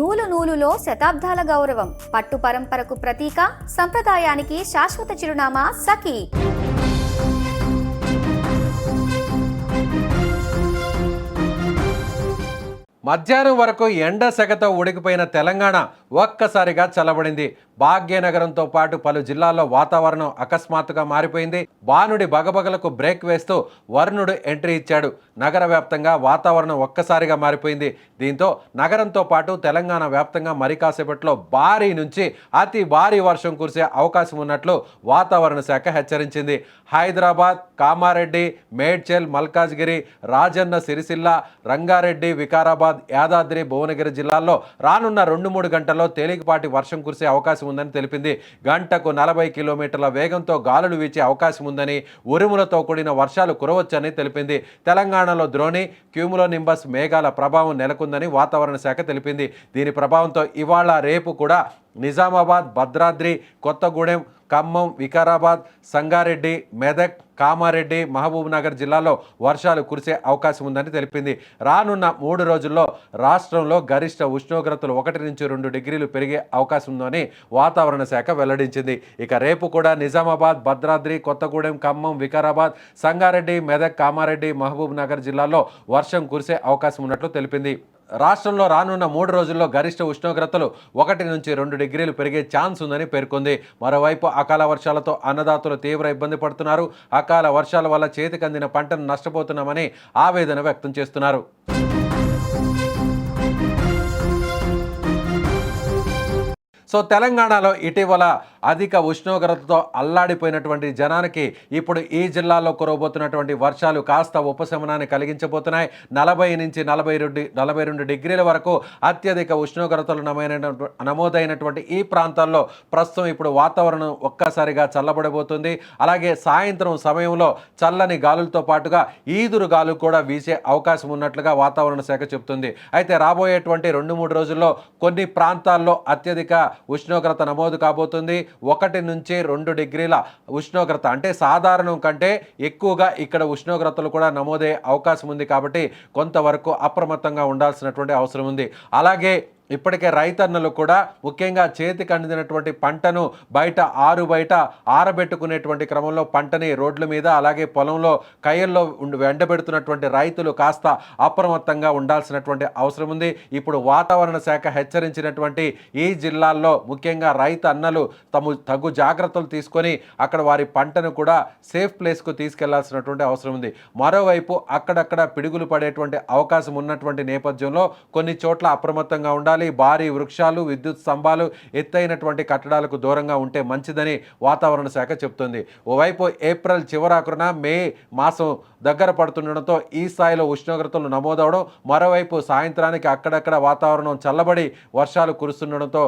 నూలు నూలులో శతాబ్దాల గౌరవం, పట్టు పరంపరకు ప్రతీక, సంప్రదాయానికి శాశ్వత చిరునామా సఖీ. మధ్యాహ్నం వరకు ఎండ సెగతో ఉడికిపోయిన తెలంగాణ ఒక్కసారిగా చల్లబడింది. భాగ్యనగరంతో పాటు పలు జిల్లాల్లో వాతావరణం అకస్మాత్తుగా మారిపోయింది. బానుడి బగబగలకు బ్రేక్ వేస్తూ వరుణుడు ఎంట్రీ ఇచ్చాడు. నగర వ్యాప్తంగా వాతావరణం ఒక్కసారిగా మారిపోయింది. దీంతో నగరంతో పాటు తెలంగాణ వ్యాప్తంగా మరి కాసేపట్లో భారీ నుంచి అతి భారీ వర్షం కురిసే అవకాశం ఉన్నట్లు వాతావరణ శాఖ హెచ్చరించింది. హైదరాబాద్, కామారెడ్డి, మేడ్చల్, మల్కాజ్గిరి, రాజన్న సిరిసిల్ల, రంగారెడ్డి, వికారాబాద్, యాదాద్రి, భువనగిరి జిల్లాల్లో రానున్న 2-3 గంటల్లో తేలికపాటి వర్షం కురిసే అవకాశం ఉందని తెలిపింది. గంటకు 40 కిలోమీటర్ల వేగంతో గాలులు వీచే అవకాశం ఉందని, ఉరుములతో కూడిన వర్షాలు కురవచ్చని తెలిపింది. తెలంగాణలో ద్రోణి, క్యూములోనింబస్ మేఘాల ప్రభావం నెలకొందని వాతావరణ శాఖ తెలిపింది. దీని ప్రభావంతో ఇవాళ రేపు కూడా నిజామాబాద్, భద్రాద్రి, కొత్తగూడెం, ఖమ్మం, వికారాబాద్, సంగారెడ్డి, మెదక్, కామారెడ్డి, మహబూబ్ నగర్ జిల్లాలో వర్షాలు కురిసే అవకాశం ఉందని తెలిపింది. రానున్న 3 రోజుల్లో రాష్ట్రంలో గరిష్ట ఉష్ణోగ్రతలు 1-2 డిగ్రీలు పెరిగే అవకాశం ఉందని వాతావరణ శాఖ వెల్లడించింది. ఇక రేపు కూడా నిజామాబాద్, భద్రాద్రి, కొత్తగూడెం, ఖమ్మం, వికారాబాద్, సంగారెడ్డి, మెదక్, కామారెడ్డి, మహబూబ్ నగర్ జిల్లాల్లో వర్షం కురిసే అవకాశం ఉన్నట్లు తెలిపింది. రాష్ట్రంలో రానున్న 3 రోజుల్లో గరిష్ట ఉష్ణోగ్రతలు 1-2 డిగ్రీలు పెరిగే ఛాన్స్ ఉందని పేర్కొంది. మరోవైపు అకాల వర్షాలతో అన్నదాతలు తీవ్ర ఇబ్బంది పడుతున్నారు. అకాల వర్షాల వల్ల చేతికందిన పంటను నష్టపోతున్నామని ఆవేదన వ్యక్తం చేస్తున్నారు. సో తెలంగాణలో ఇటీవల అధిక ఉష్ణోగ్రతతో అల్లాడిపోయినటువంటి జనానికి ఇప్పుడు ఈ జిల్లాలో కురవబోతున్నటువంటి వర్షాలు కాస్త ఉపశమనాన్ని కలిగించబోతున్నాయి. 40-42 డిగ్రీల వరకు అత్యధిక ఉష్ణోగ్రతలు నమోదైనటువంటి ఈ ప్రాంతాల్లో ప్రస్తుతం ఇప్పుడు వాతావరణం ఒక్కసారిగా చల్లబడబోతుంది. అలాగే సాయంత్రం సమయంలో చల్లని గాలులతో పాటుగా ఈదురు గాలు కూడా వీసే అవకాశం ఉన్నట్లుగా వాతావరణ శాఖ చెబుతుంది. అయితే రాబోయేటువంటి 2-3 రోజుల్లో కొన్ని ప్రాంతాల్లో అత్యధిక ఉష్ణోగ్రత నమోదు కాబోతుంది. 1-2 డిగ్రీల ఉష్ణోగ్రత అంటే సాధారణం కంటే ఎక్కువగా ఇక్కడ ఉష్ణోగ్రతలు కూడా నమోదయ్యే అవకాశం ఉంది. కాబట్టి కొంతవరకు అప్రమత్తంగా ఉండాల్సినటువంటి అవసరం ఉంది. అలాగే ఇప్పటికే రైతన్నలు కూడా ముఖ్యంగా చేతికి అందినటువంటి పంటను ఆరు బయట ఆరబెట్టుకునేటువంటి క్రమంలో పంటని రోడ్ల మీద అలాగే పొలంలో కయ్యల్లో ఎండబెడుతున్నటువంటి రైతులు కాస్త అప్రమత్తంగా ఉండాల్సినటువంటి అవసరం ఉంది. ఇప్పుడు వాతావరణ శాఖ హెచ్చరించినటువంటి ఈ జిల్లాల్లో ముఖ్యంగా రైతన్నలు తగు జాగ్రత్తలు తీసుకొని అక్కడ వారి పంటను కూడా సేఫ్ ప్లేస్కు తీసుకెళ్లాల్సినటువంటి అవసరం ఉంది. మరోవైపు అక్కడక్కడ పిడుగులు పడేటువంటి అవకాశం ఉన్నటువంటి నేపథ్యంలో కొన్ని చోట్ల అప్రమత్తంగా ఉండాలి. భారీ వృక్షాలు, విద్యుత్ స్తంభాలు, ఎత్తైనటువంటి కట్టడాలకు దూరంగా ఉంటే మంచిదని వాతావరణ శాఖ చెబుతుంది. ఓవైపు ఏప్రిల్ చివరాకున మే మాసం దగ్గర పడుతుండడంతో ఈ స్థాయిలో ఉష్ణోగ్రతలు నమోదవడం, మరోవైపు సాయంత్రానికి అక్కడక్కడ వాతావరణం చల్లబడి వర్షాలు కురుస్తుండడంతో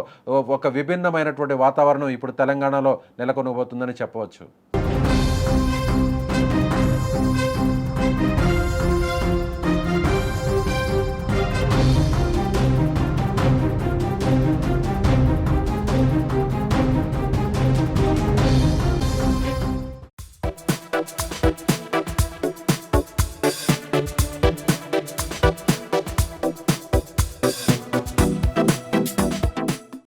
ఒక విభిన్నమైనటువంటి వాతావరణం ఇప్పుడు తెలంగాణలో నెలకొనబోతుందని చెప్పవచ్చు.